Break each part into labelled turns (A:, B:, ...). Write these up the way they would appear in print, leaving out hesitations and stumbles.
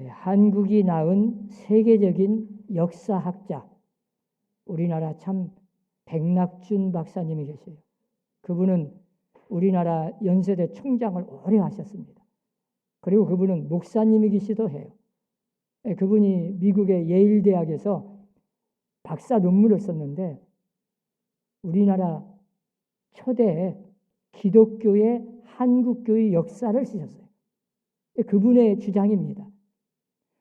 A: 한국이 낳은 세계적인 역사학자, 우리나라 참 백낙준 박사님이 계세요. 그분은 우리나라 연세대 총장을 오래 하셨습니다. 그리고 그분은 목사님이기도 해요. 그분이 미국의 예일대학에서 박사 논문을 썼는데 우리나라 초대 기독교의 한국교회 역사를 쓰셨어요. 그분의 주장입니다.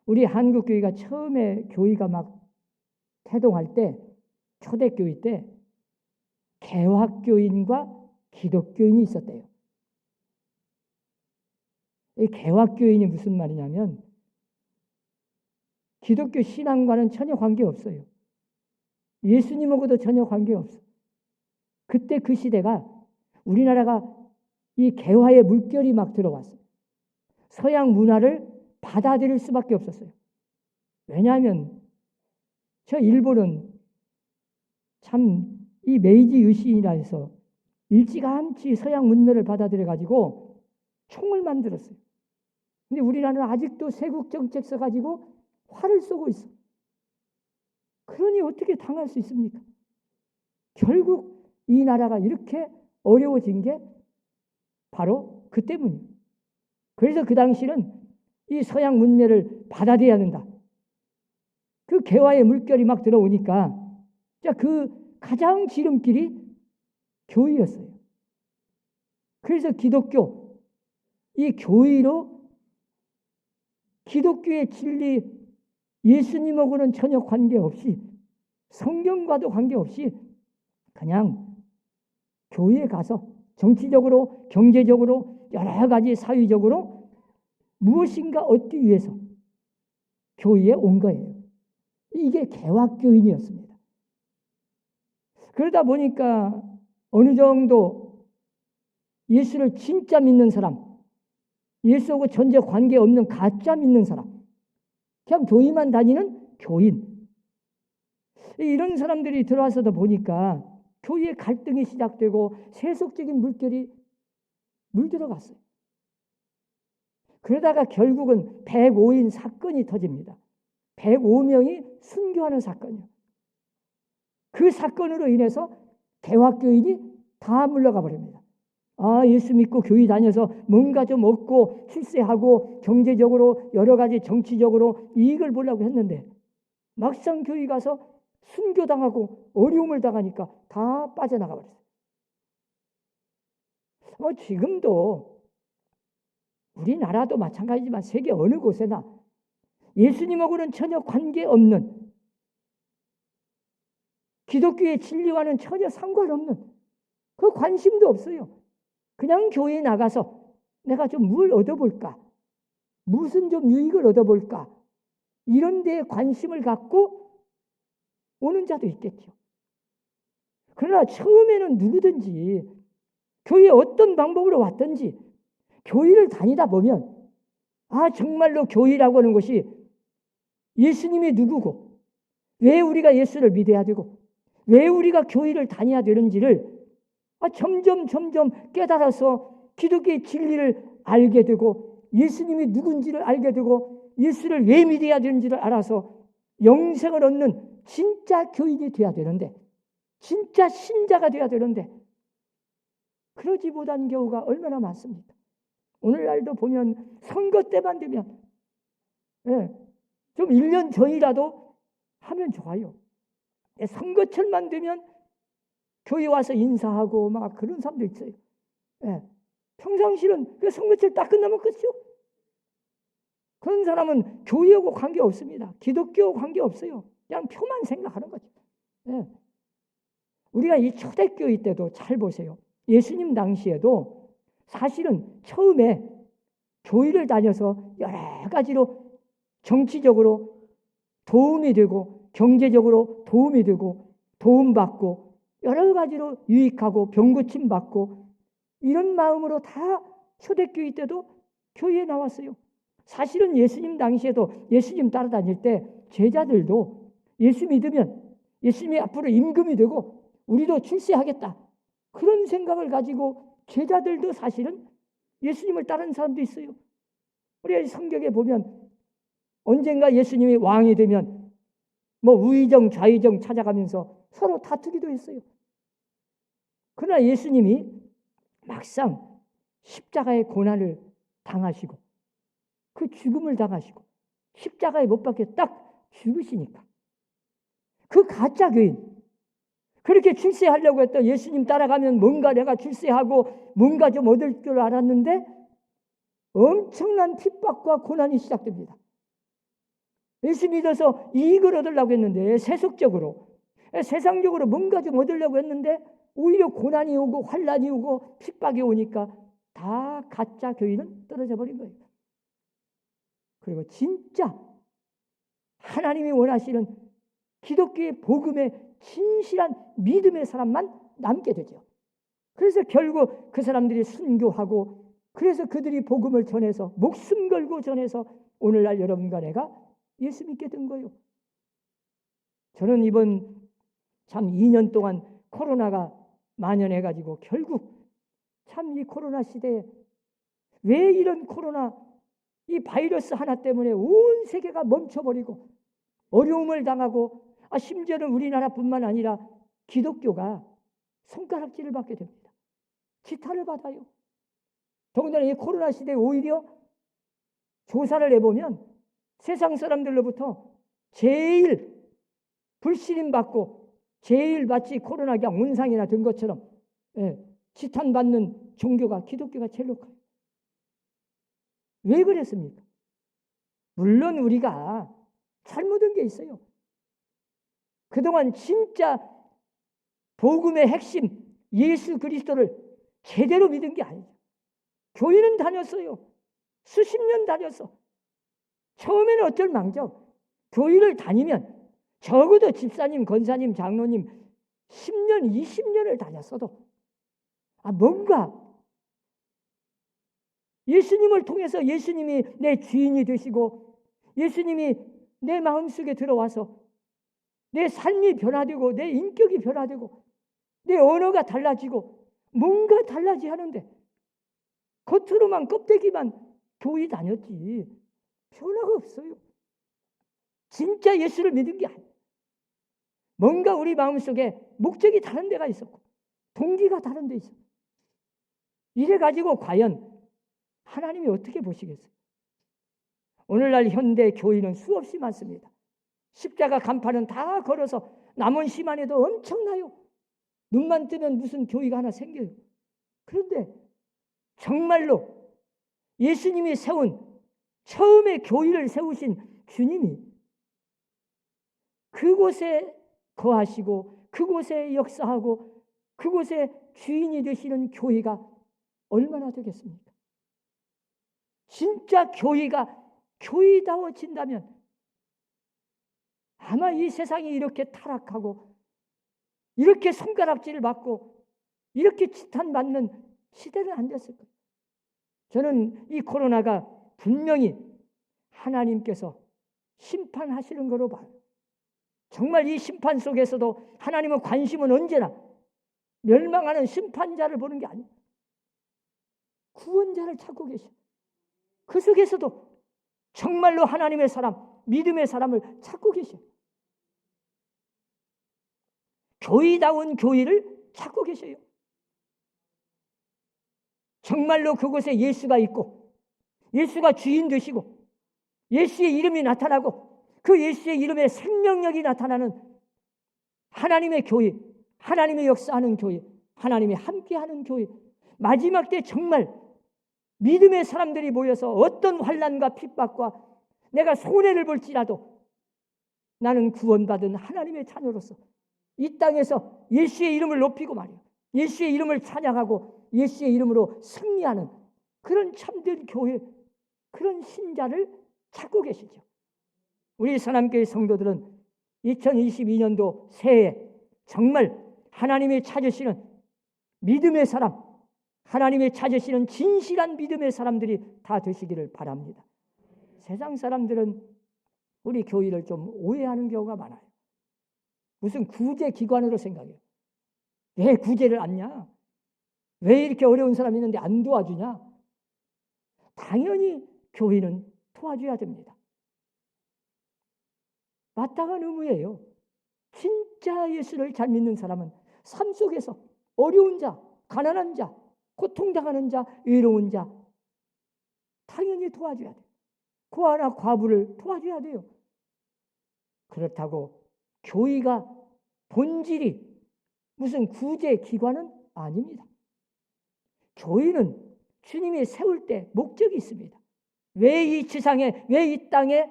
A: 우리 한국교회가 처음에 교회가 막 태동할 때, 초대교회 때 개화교인과 기독교인이 있었대요. 이 개화교인이 무슨 말이냐면 기독교 신앙과는 전혀 관계없어요. 예수님하고도 전혀 관계없어요. 그때 그 시대가 우리나라가 이 개화의 물결이 막 들어왔어요. 서양 문화를 받아들일 수밖에 없었어요. 왜냐하면 저 일본은 참 이 메이지 유신이라 해서 일찌감치 서양 문명을 받아들여 가지고 총을 만들었어요. 근데 우리나라는 아직도 세국 정책 써가지고 화를 쏘고 있어. 그러니 어떻게 당할 수 있습니까? 결국 이 나라가 이렇게 어려워진 게 바로 그 때문이에요. 그래서 그 당시는 이 서양 문명을 받아들여야 된다. 그 개화의 물결이 막 들어오니까 그 가장 지름길이 교회였어요. 그래서 기독교, 이 교회로 기독교의 진리, 예수님하고는 전혀 관계없이 성경과도 관계없이 그냥 교회에 가서 정치적으로, 경제적으로, 여러 가지 사회적으로 무엇인가 얻기 위해서 교회에 온 거예요. 이게 개화교인이었습니다. 그러다 보니까 어느 정도 예수를 진짜 믿는 사람, 예수하고 전혀 관계없는 가짜 믿는 사람, 그냥 교회만 다니는 교인, 이런 사람들이 들어와서도 보니까 교회에 갈등이 시작되고 세속적인 물결이 물들어갔어요. 그러다가 결국은 105인 사건이 터집니다. 105명이 순교하는 사건이요. 그 사건으로 인해서 개화교인이 다 물러가 버립니다. 아, 예수 믿고 교회 다녀서 뭔가 좀 얻고 출세하고 경제적으로 여러 가지 정치적으로 이익을 보려고 했는데 막상 교회 가서 순교당하고 어려움을 당하니까 다 빠져나가 버렸어요. 지금도 우리나라도 마찬가지지만 세계 어느 곳에나 예수님하고는 전혀 관계없는, 기독교의 진리와는 전혀 상관없는, 그 관심도 없어요. 그냥 교회에 나가서 내가 좀 뭘 얻어볼까, 무슨 좀 유익을 얻어볼까, 이런 데에 관심을 갖고 오는 자도 있겠죠. 그러나 처음에는 누구든지 교회에 어떤 방법으로 왔든지 교회를 다니다 보면 정말로 교회라고 하는 것이 예수님이 누구고 왜 우리가 예수를 믿어야 되고 왜 우리가 교회를 다녀야 되는지를 점점 깨달아서 기독교의 진리를 알게 되고 예수님이 누군지를 알게 되고 예수를 왜 믿어야 되는지를 알아서 영생을 얻는 진짜 교인이 되어야 되는데, 진짜 신자가 되어야 되는데 그러지 못한 경우가 얼마나 많습니까? 오늘날도 보면 선거 때만 되면 좀 1년 전이라도 하면 좋아요. 선거철만 되면 교회 와서 인사하고 막 그런 사람도 있어요. 평상시는 그 선거철 딱 끝나면 끝이요. 그런 사람은 교회하고 관계없습니다. 기독교하고 관계없어요. 그냥 표만 생각하는 거죠. 우리가 이 초대교회 때도 잘 보세요. 예수님 당시에도 사실은 처음에 교회를 다녀서 여러 가지로 정치적으로 도움이 되고 경제적으로 도움이 되고 도움받고 여러 가지로 유익하고 병고침 받고 이런 마음으로 다 초대교회 때도 교회에 나왔어요. 사실은 예수님 당시에도 예수님 따라다닐 때 제자들도 예수 믿으면 예수님이 앞으로 임금이 되고 우리도 출세하겠다, 그런 생각을 가지고 제자들도 사실은 예수님을 따르는 사람도 있어요. 우리가 성경에 보면 언젠가 예수님이 왕이 되면 뭐 우의정 좌의정 찾아가면서 서로 다투기도 했어요. 그러나 예수님이 막상 십자가의 고난을 당하시고 그 죽음을 당하시고 십자가에 못 박혀 딱 죽으시니까 그 가짜 교인, 그렇게 출세하려고 했던 예수님 따라가면 뭔가 내가 출세하고 뭔가 좀 얻을 줄 알았는데 엄청난 핍박과 고난이 시작됩니다. 예수 믿어서 이익을 얻으려고 했는데 세속적으로 세상적으로 뭔가 좀 얻으려고 했는데 오히려 고난이 오고 환난이 오고 핍박이 오니까 다 가짜 교인은 떨어져 버린 거예요. 그리고 진짜 하나님이 원하시는 기독교의 복음의 진실한 믿음의 사람만 남게 되죠. 그래서 결국 그 사람들이 순교하고 그래서 그들이 복음을 전해서 목숨 걸고 전해서 오늘날 여러분과 내가 예수 믿게 된 거예요. 저는 이번 참 2년 동안 코로나가 만연해가지고 결국 참 이 코로나 시대에 왜 이런 코로나 이 바이러스 하나 때문에 온 세계가 멈춰버리고 어려움을 당하고 심지어는 우리나라뿐만 아니라 기독교가 손가락질을 받게 됩니다. 지탄을 받아요. 더군다나 이 코로나 시대에 오히려 조사를 해보면 세상 사람들로부터 제일 불신임 받고 제일 마치 코로나가 온상이나 된 것처럼 지탄받는 종교가 기독교가 제일 높아요. 왜 그랬습니까? 물론 우리가 잘못한 게 있어요. 그동안 진짜 복음의 핵심 예수 그리스도를 제대로 믿은 게 아니죠. 교회는 다녔어요. 수십 년 다녔어. 처음에는 어쩔 망정 교회를 다니면 적어도 집사님, 권사님, 장로님 10년, 20년을 다녔어도 뭔가 예수님을 통해서 예수님이 내 주인이 되시고 예수님이 내 마음속에 들어와서 내 삶이 변화되고 내 인격이 변화되고 내 언어가 달라지고 뭔가 달라지 하는데 겉으로만 껍데기만 교회 다녔지 변화가 없어요. 진짜 예수를 믿은 게 아니에요. 뭔가 우리 마음속에 목적이 다른 데가 있었고 동기가 다른 데 있었고 이래가지고 과연 하나님이 어떻게 보시겠어요? 오늘날 현대 교인은 수없이 많습니다. 십자가 간판은 다 걸어서 남원 시만 해도 엄청나요. 눈만 뜨면 무슨 교회가 하나 생겨요. 그런데 정말로 예수님이 세운 처음에 교회를 세우신 주님이 그곳에 거하시고 그곳에 역사하고 그곳에 주인이 되시는 교회가 얼마나 되겠습니까? 진짜 교회가 교회다워진다면 아마 이 세상이 이렇게 타락하고 이렇게 손가락질을 받고 이렇게 지탄받는 시대는 안 됐을 거예요. 저는 이 코로나가 분명히 하나님께서 심판하시는 거로 봐요. 정말 이 심판 속에서도 하나님의 관심은 언제나 멸망하는 심판자를 보는 게 아니에요. 구원자를 찾고 계셔. 그 속에서도 정말로 하나님의 사람, 믿음의 사람을 찾고 계셔. 교회다운 교회를 찾고 계셔요. 정말로 그곳에 예수가 있고 예수가 주인 되시고 예수의 이름이 나타나고 그 예수의 이름에 생명력이 나타나는 하나님의 교회, 하나님의 역사하는 교회, 하나님이 함께하는 교회, 마지막 때 정말 믿음의 사람들이 모여서 어떤 환난과 핍박과 내가 손해를 볼지라도 나는 구원받은 하나님의 자녀로서 이 땅에서 예수의 이름을 높이고 말이에요. 예수의 이름을 찬양하고 예수의 이름으로 승리하는 그런 참된 교회, 그런 신자를 찾고 계시죠. 우리 사람교회 성도들은 2022년도 새해 정말 하나님이 찾으시는 믿음의 사람, 하나님이 찾으시는 진실한 믿음의 사람들이 다 되시기를 바랍니다. 세상 사람들은 우리 교회를 좀 오해하는 경우가 많아요. 무슨 구제 기관으로 생각해요. 왜 구제를 안냐? 왜 이렇게 어려운 사람이 있는데 안 도와주냐? 당연히 교회는 도와줘야 됩니다. 마땅한 의무예요. 진짜 예수를 잘 믿는 사람은 삶 속에서 어려운 자, 가난한 자, 고통당하는 자, 외로운 자 당연히 도와줘야 돼요. 고아나 과부를 도와줘야 돼요. 그렇다고 교회가 본질이 무슨 구제 기관은 아닙니다. 교회는 주님이 세울 때 목적이 있습니다. 왜 이 지상에, 왜 이 땅에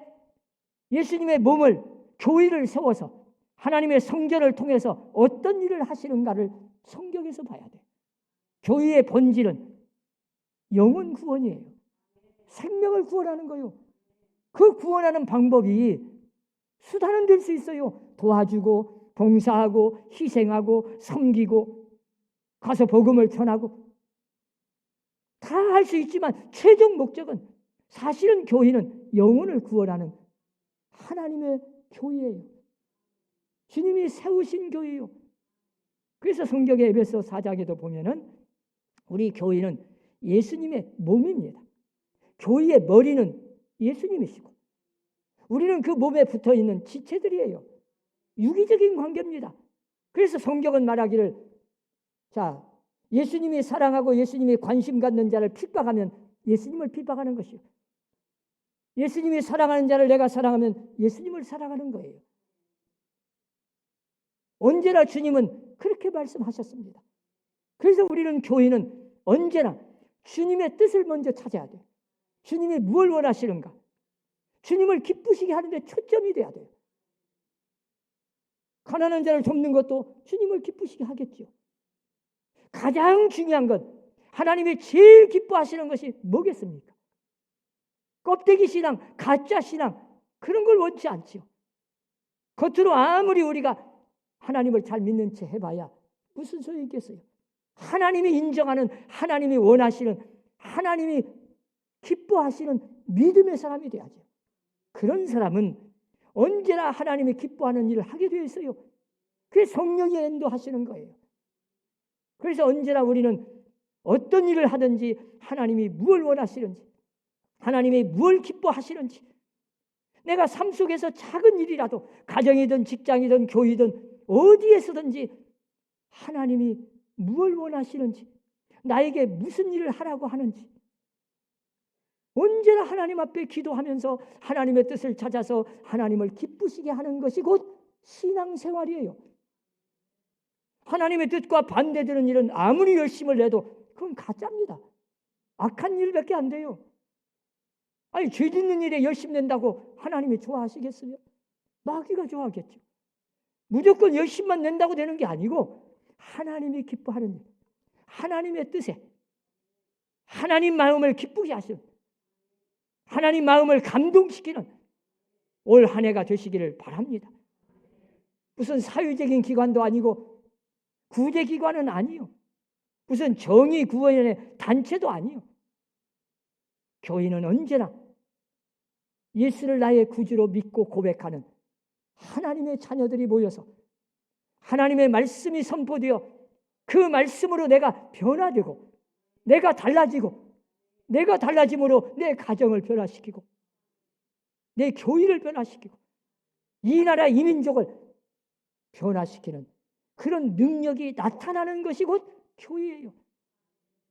A: 예수님의 몸을, 교회를 세워서 하나님의 성전을 통해서 어떤 일을 하시는가를 성경에서 봐야 돼요. 교회의 본질은 영혼 구원이에요. 생명을 구원하는 거예요. 그 구원하는 방법이 수단은 될 수 있어요. 도와주고 봉사하고 희생하고 섬기고 가서 복음을 전하고 다 할 수 있지만 최종 목적은 사실은 교회는 영혼을 구원하는 하나님의 교회예요. 주님이 세우신 교회예요. 그래서 성경의 에베소 4장에도 보면은 우리 교회는 예수님의 몸입니다. 교회의 머리는 예수님이시고 우리는 그 몸에 붙어있는 지체들이에요. 유기적인 관계입니다. 그래서 성경은 말하기를 자, 예수님이 사랑하고 예수님이 관심 갖는 자를 핍박하면 예수님을 핍박하는 것이요. 예수님이 사랑하는 자를 내가 사랑하면 예수님을 사랑하는 거예요. 언제나 주님은 그렇게 말씀하셨습니다. 그래서 우리는 교회는 언제나 주님의 뜻을 먼저 찾아야 돼요. 주님이 무엇을 원하시는가? 주님을 기쁘시게 하는 데 초점이 돼야 돼요. 가난한 자를 돕는 것도 주님을 기쁘시게 하겠죠. 가장 중요한 건 하나님이 제일 기뻐하시는 것이 뭐겠습니까? 껍데기 신앙, 가짜 신앙 그런 걸 원치 않지요. 겉으로 아무리 우리가 하나님을 잘 믿는 채 해봐야 무슨 소용이 있겠어요. 하나님이 인정하는, 하나님이 원하시는, 하나님이 기뻐하시는 믿음의 사람이 돼야죠. 그런 사람은 언제나 하나님이 기뻐하는 일을 하게 되어 있어요. 그게 성령이 인도하시는 거예요. 그래서 언제나 우리는 어떤 일을 하든지 하나님이 무엇을 원하시는지, 하나님이 무엇을 기뻐하시는지, 내가 삶 속에서 작은 일이라도 가정이든 직장이든 교회든 어디에서든지 하나님이 무엇을 원하시는지, 나에게 무슨 일을 하라고 하는지 언제나 하나님 앞에 기도하면서 하나님의 뜻을 찾아서 하나님을 기쁘시게 하는 것이 곧 신앙생활이에요. 하나님의 뜻과 반대되는 일은 아무리 열심을 내도 그건 가짜입니다. 악한 일밖에 안 돼요. 아니 죄 짓는 일에 열심 낸다고 하나님이 좋아하시겠어요? 마귀가 좋아하겠죠. 무조건 열심만 낸다고 되는 게 아니고 하나님이 기뻐하는 일, 하나님의 뜻에 하나님 마음을 기쁘게 하시는, 하나님 마음을 감동시키는 올 한 해가 되시기를 바랍니다. 무슨 사회적인 기관도 아니고 구제기관은 아니요. 무슨 정의구원의 단체도 아니요. 교회는 언제나 예수를 나의 구주로 믿고 고백하는 하나님의 자녀들이 모여서 하나님의 말씀이 선포되어 그 말씀으로 내가 변화되고 내가 달라지고 내가 달라짐으로 내 가정을 변화시키고 내 교회를 변화시키고 이 나라 이 민족을 변화시키는 그런 능력이 나타나는 것이 곧 교회예요.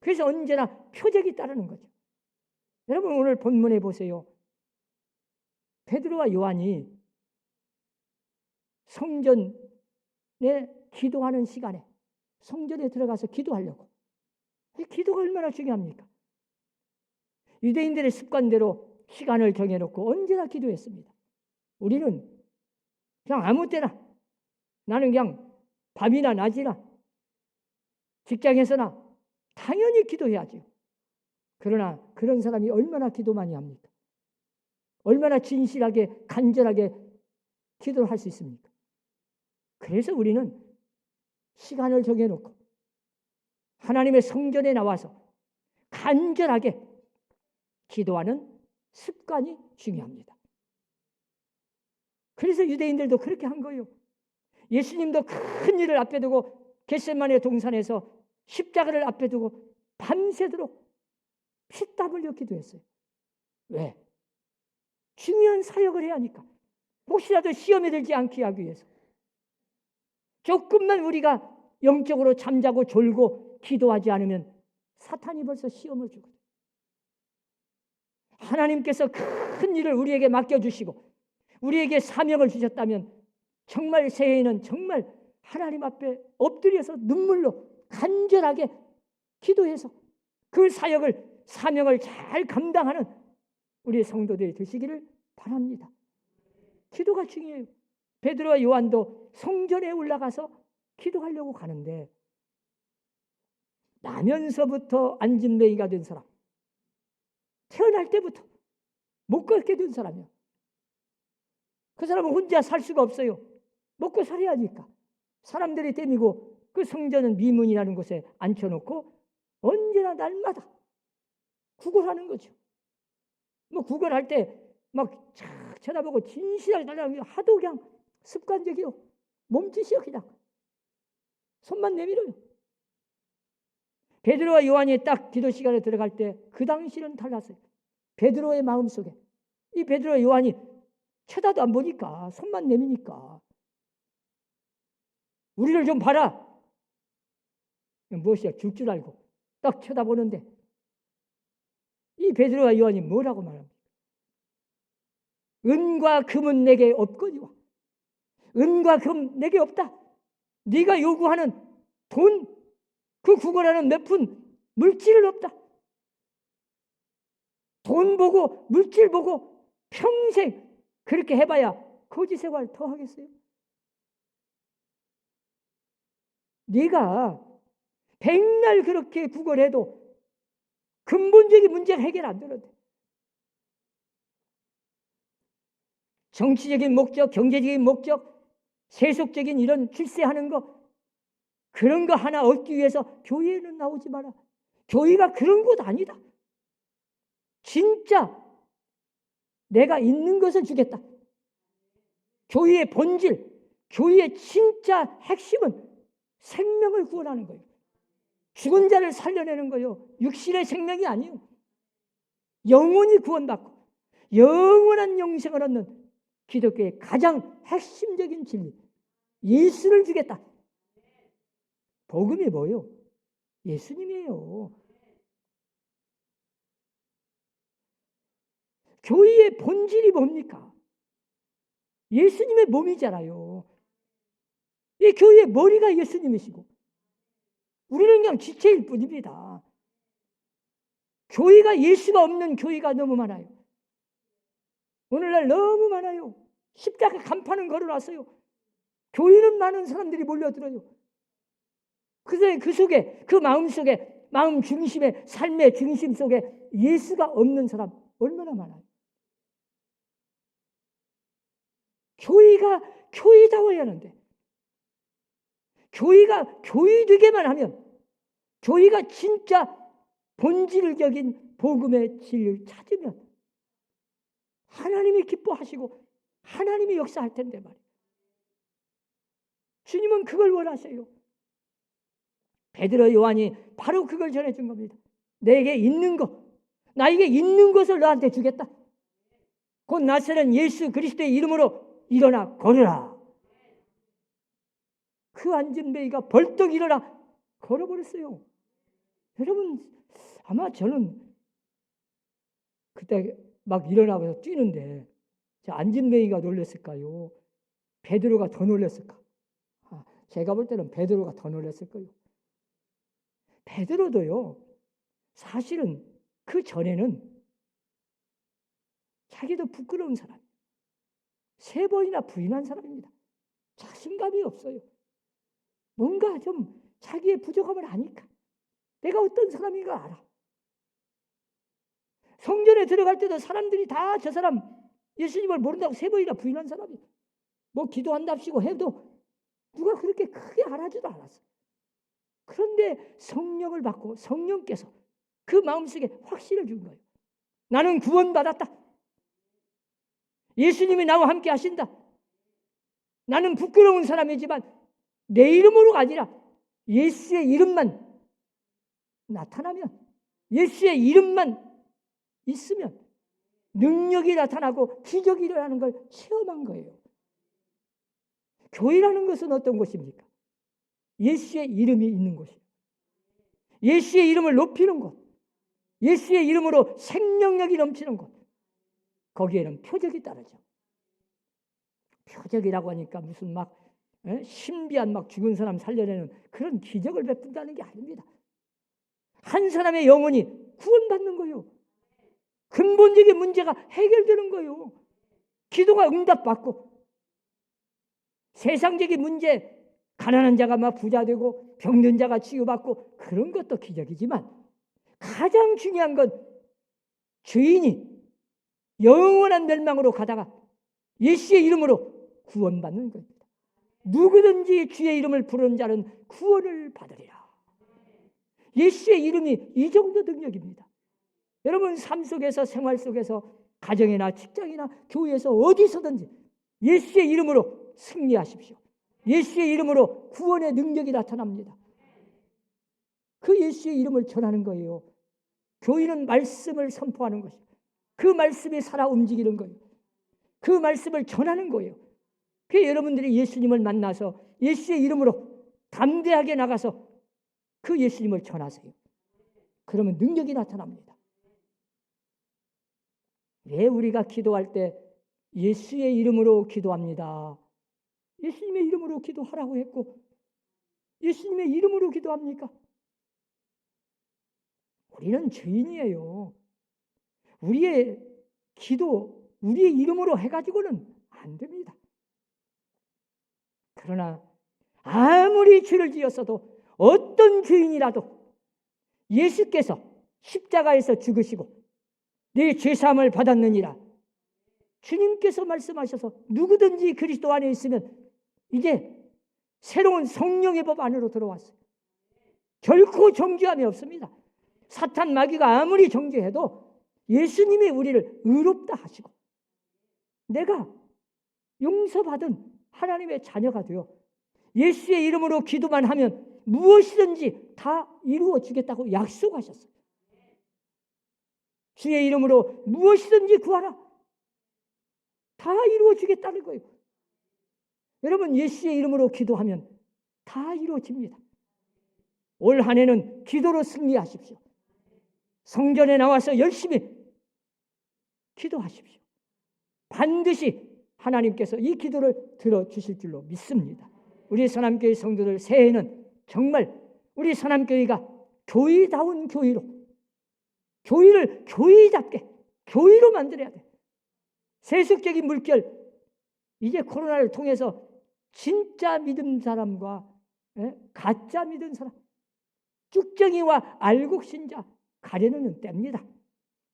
A: 그래서 언제나 표적이 따르는 거죠. 여러분 오늘 본문에 보세요. 베드로와 요한이 성전에 기도하는 시간에 성전에 들어가서 기도하려고. 기도가 얼마나 중요합니까? 유대인들의 습관대로 시간을 정해놓고 언제나 기도했습니다. 우리는 그냥 아무 때나, 나는 그냥 밤이나 낮이나 직장에서나 당연히 기도해야죠. 그러나 그런 사람이 얼마나 기도 많이 합니까? 얼마나 진실하게 간절하게 기도를 할 수 있습니까? 그래서 우리는 시간을 정해놓고 하나님의 성전에 나와서 간절하게 기도하는 습관이 중요합니다. 그래서 유대인들도 그렇게 한 거예요. 예수님도 큰 일을 앞에 두고 겟세마네 동산에서 십자가를 앞에 두고 밤새도록 피땀 흘려 기도했어요. 왜? 중요한 사역을 해야 하니까. 혹시라도 시험에 들지 않게 하기 위해서. 조금만 우리가 영적으로 잠자고 졸고 기도하지 않으면 사탄이 벌써 시험을 주거든요. 하나님께서 큰 일을 우리에게 맡겨주시고 우리에게 사명을 주셨다면 정말 새해에는 정말 하나님 앞에 엎드려서 눈물로 간절하게 기도해서 그 사명을 잘 감당하는 우리 성도들이 되시기를 바랍니다. 기도가 중요해요. 베드로와 요한도 성전에 올라가서 기도하려고 가는데 나면서부터 안진뱅이가 된 사람, 태어날 때부터 못 걷게 된 사람이야. 그 사람은 혼자 살 수가 없어요. 먹고 살아야 하니까. 사람들이 땜이고 그 성전은 미문이라는 곳에 앉혀놓고 언제나 날마다 구걸하는 거죠. 뭐 구걸할 때 막 쳐다보고 진실하게 달라는 게 하도 그냥 습관적이요. 몸짓이요. 그냥 손만 내밀어요. 베드로와 요한이 딱 기도 시간에 들어갈 때 그 당시는 달랐어요. 베드로의 마음속에 이 베드로와 요한이 쳐다도 안 보니까 손만 내미니까 우리를 좀 봐라. 무엇이야? 줄 줄 알고 딱 쳐다보는데 이 베드로와 요한이 뭐라고 말합니까? 은과 금은 내게 없거니와 은과 금 내게 없다. 네가 요구하는 돈, 그 구걸하는 몇 푼 물질은 없다. 돈 보고 물질 보고 평생 그렇게 해봐야 거지 생활 더 하겠어요? 네가 백날 그렇게 구걸해도 근본적인 문제가 해결 안 되는데 정치적인 목적, 경제적인 목적, 세속적인 이런 출세하는 거 그런 거 하나 얻기 위해서 교회에는 나오지 마라. 교회가 그런 곳 아니다. 진짜 내가 있는 것을 주겠다. 교회의 본질, 교회의 진짜 핵심은 생명을 구원하는 거예요. 죽은 자를 살려내는 거예요. 육신의 생명이 아니에요. 영혼이 구원받고 영원한 영생을 얻는 기독교의 가장 핵심적인 진리, 예수를 주겠다. 복음이 뭐예요? 예수님이에요. 교회의 본질이 뭡니까? 예수님의 몸이잖아요. 이 교회의 머리가 예수님이시고 우리는 그냥 지체일 뿐입니다. 교회가 예수가 없는 교회가 너무 많아요. 오늘날 너무 많아요. 십자가 간판은 걸어놨어요. 교회는 많은 사람들이 몰려들어요. 그 속에, 그 마음 속에, 마음 중심에, 삶의 중심 속에 예수가 없는 사람 얼마나 많아요. 교회가 교회다워야 하는데 교회가 교회되게만 하면 교회가 진짜 본질적인 복음의 진리를 찾으면 하나님이 기뻐하시고 하나님이 역사할 텐데 말이에요. 주님은 그걸 원하세요. 베드로 요한이 바로 그걸 전해준 겁니다. 내게 있는 것, 나에게 있는 것을 너한테 주겠다. 곧 나서는 예수 그리스도의 이름으로 일어나 걸으라. 그 안진뱅이가 벌떡 일어나 걸어버렸어요. 여러분 아마 저는 그때 막 일어나서 뛰는데 안진뱅이가 놀랐을까요? 베드로가 더 놀랐을까? 제가 볼 때는 베드로가 더 놀랐을 거예요. 베드로도요, 사실은 그 전에는 자기도 부끄러운 사람, 3번이나 부인한 사람입니다. 자신감이 없어요. 뭔가 좀 자기의 부족함을 아니까. 내가 어떤 사람인가 알아. 성전에 들어갈 때도 사람들이 다 저 사람 예수님을 모른다고 3번이나 부인한 사람이에요. 뭐 기도한답시고 해도 누가 그렇게 크게 알아주도 않았어. 그런데 성령을 받고 성령께서 그 마음속에 확신을 준 거예요. 나는 구원받았다. 예수님이 나와 함께 하신다. 나는 부끄러운 사람이지만 내 이름으로가 아니라 예수의 이름만 나타나면, 예수의 이름만 있으면 능력이 나타나고 기적이 일어나는 걸 체험한 거예요. 교회라는 것은 어떤 곳입니까? 예수의 이름이 있는 곳이에요. 예수의 이름을 높이는 곳, 예수의 이름으로 생명력이 넘치는 곳. 거기에는 표적이 따르죠. 표적이라고 하니까 무슨 막 신비한 막 죽은 사람 살려내는 그런 기적을 베푼다는 게 아닙니다. 한 사람의 영혼이 구원받는 거예요. 근본적인 문제가 해결되는 거예요. 기도가 응답받고 세상적인 문제, 가난한 자가 막 부자 되고 병든 자가 치유받고 그런 것도 기적이지만 가장 중요한 건 죄인이 영원한 멸망으로 가다가 예수의 이름으로 구원받는 겁니다. 누구든지 주의 이름을 부르는 자는 구원을 받으리라. 예수의 이름이 이 정도 능력입니다. 여러분 삶 속에서 생활 속에서 가정이나 직장이나 교회에서 어디서든지 예수의 이름으로 승리하십시오. 예수의 이름으로 구원의 능력이 나타납니다. 그 예수의 이름을 전하는 거예요. 교회는 말씀을 선포하는 것이에요. 그 말씀이 살아 움직이는 거예요. 그 말씀을 전하는 거예요. 그 여러분들이 예수님을 만나서 예수의 이름으로 담대하게 나가서 그 예수님을 전하세요. 그러면 능력이 나타납니다. 왜 우리가 기도할 때 예수의 이름으로 기도합니다. 예수님의 이름으로 기도하라고 했고 예수님의 이름으로 기도합니까? 우리는 죄인이에요. 우리의 기도, 우리의 이름으로 해가지고는 안 됩니다. 그러나 아무리 죄를 지었어도 어떤 죄인이라도 예수께서 십자가에서 죽으시고 내 죄사함을 받았느니라. 주님께서 말씀하셔서 누구든지 그리스도 안에 있으면 이제 새로운 성령의 법 안으로 들어왔어요. 결코 정죄함이 없습니다. 사탄 마귀가 아무리 정죄해도 예수님이 우리를 의롭다 하시고 내가 용서받은 하나님의 자녀가 되어 예수의 이름으로 기도만 하면 무엇이든지 다 이루어지겠다고 약속하셨어요. 주의 이름으로 무엇이든지 구하라. 다 이루어지겠다는 거예요. 여러분 예수의 이름으로 기도하면 다 이루어집니다. 올 한 해는 기도로 승리하십시오. 성전에 나와서 열심히 기도하십시오. 반드시 하나님께서 이 기도를 들어주실 줄로 믿습니다. 우리 선함교회 성도들 새해에는 정말 우리 선함교회가 교회다운 교회로 교회를 교회답게 교회로 만들어야 돼. 세속적인 물결 이제 코로나를 통해서 진짜 믿음 사람과 가짜 믿은 사람 쭉정이와 알곡신자 가려는 때입니다.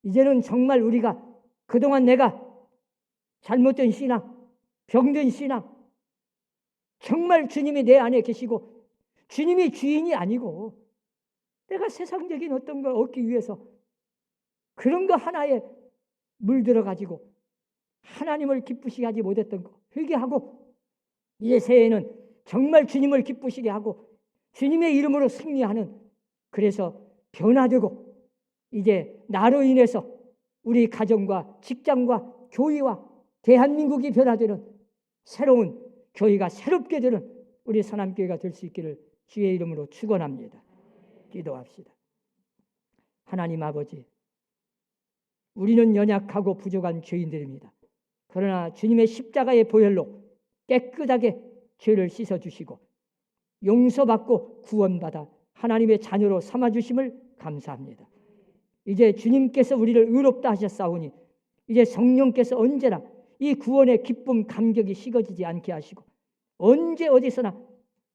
A: 이제는 정말 우리가 그동안 내가 잘못된 신앙, 병든 신앙 정말 주님이 내 안에 계시고 주님이 주인이 아니고 내가 세상적인 어떤 걸 얻기 위해서 그런 거 하나에 물들어 가지고 하나님을 기쁘시게 하지 못했던 거 회개하고 이제 새해에는 정말 주님을 기쁘시게 하고 주님의 이름으로 승리하는 그래서 변화되고 이제 나로 인해서 우리 가정과 직장과 교회와 대한민국이 변화되는 새로운 교회가 새롭게 되는 우리 선함교회가 될 수 있기를 주의 이름으로 축원합니다. 기도합시다. 하나님 아버지, 우리는 연약하고 부족한 죄인들입니다. 그러나 주님의 십자가의 보혈로 깨끗하게 죄를 씻어주시고 용서받고 구원받아 하나님의 자녀로 삼아주심을 감사합니다. 이제 주님께서 우리를 의롭다 하셨사오니 이제 성령께서 언제나 이 구원의 기쁨 감격이 식어지지 않게 하시고 언제 어디서나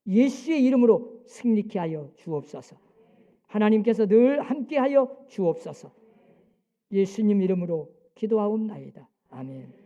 A: 예수의 이름으로 승리케 하여 주옵소서. 하나님께서 늘 함께하여 주옵소서. 예수님 이름으로 기도하옵나이다. 아멘.